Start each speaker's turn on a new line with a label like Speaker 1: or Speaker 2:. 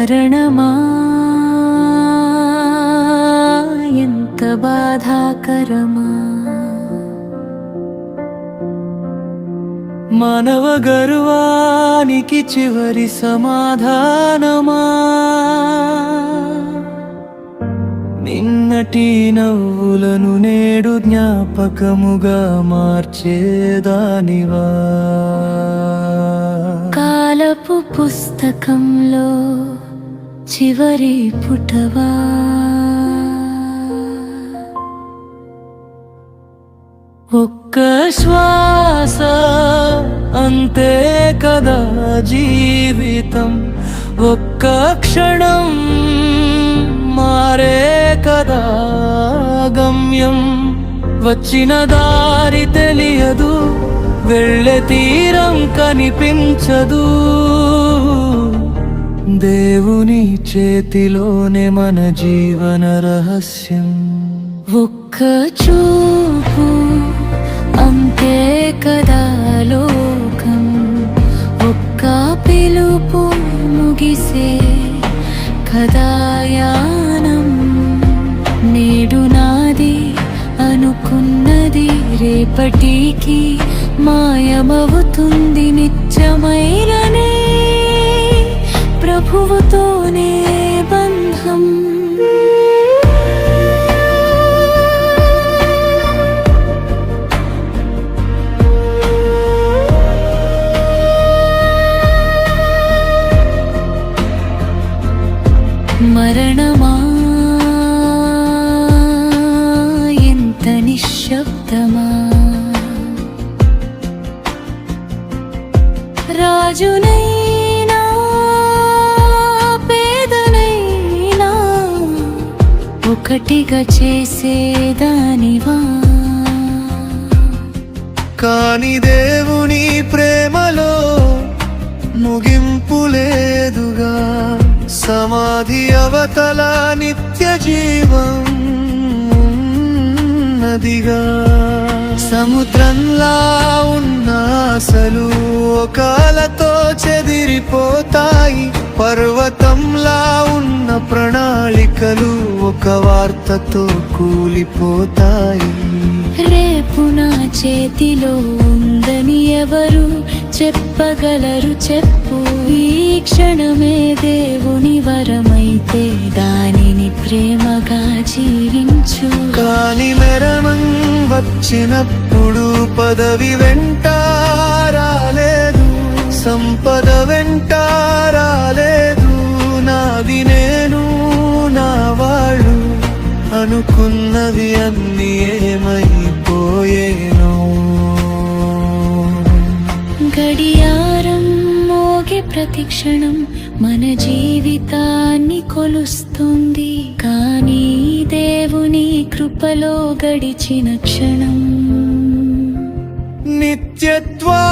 Speaker 1: మరణమా ఎంత బాధాకరమా,
Speaker 2: మానవ గర్వానికి చివరి సమాధానమా, నిన్నటి నవ్వులను నేడు జ్ఞాపకముగా మార్చేదానివా,
Speaker 1: కాలపు పుస్తకంలో చివరి పుటవా, ఒక్క శ్వాస అంతే కదా జీవితం, ఒక్క క్షణం మారే కదా గమ్యం, వచ్చిన దారి తెలియదు, వెళ్ళే తీరం కనిపించదు, దేవుని చేతిలోనే మన జీవన రహస్యం, ఒక్క చూపు అంతే కదా లోకం, ఒక్క పిలుపు ముగిసే కదాయానం, నేడు నాది అనుకున్నది రేపటికి మాయమవుతుంది, నిత్యమైననే ప్రభువుతోనే బంధం. మరణమా ఎంత నిశ్శబ్దమా, రాజునైనా పేదనైనా ఒకటిగా చేసేదానివా,
Speaker 2: కాని దేవుని ప్రేమలో ముగింపు లేదుగా, సమాధి అవతల నిత్య జీవం నదిగా, సముద్రంలా ఉన్న ఆశలు ఒకాలతో చెదిరిపోతాయి, పర్వతంలా ఉన్న ప్రణాళికలు ఒక వార్తతో కూలిపోతాయి,
Speaker 1: రేపు నా చేతిలో ఉందని ఎవరు చెప్పగలరు చెప్పు, ఈ క్షణమే దేవుని వరమైతే దానిని ప్రేమగా జీవించు,
Speaker 2: కాని మరణం వచ్చినప్పుడు పదవి వెంట రాలేదు, సంపద వెంట రాలేదు, నాది నేను నా వాళ్ళు అనుకున్నవి అన్నీ ఏమైపోయేనో,
Speaker 1: గడియారం మోగే ప్రతి క్షణం మన జీవితాన్ని కొలుస్తుంది, కానీ దేవుని కృపలో గడిచిన క్షణం
Speaker 2: నిత్యత్వా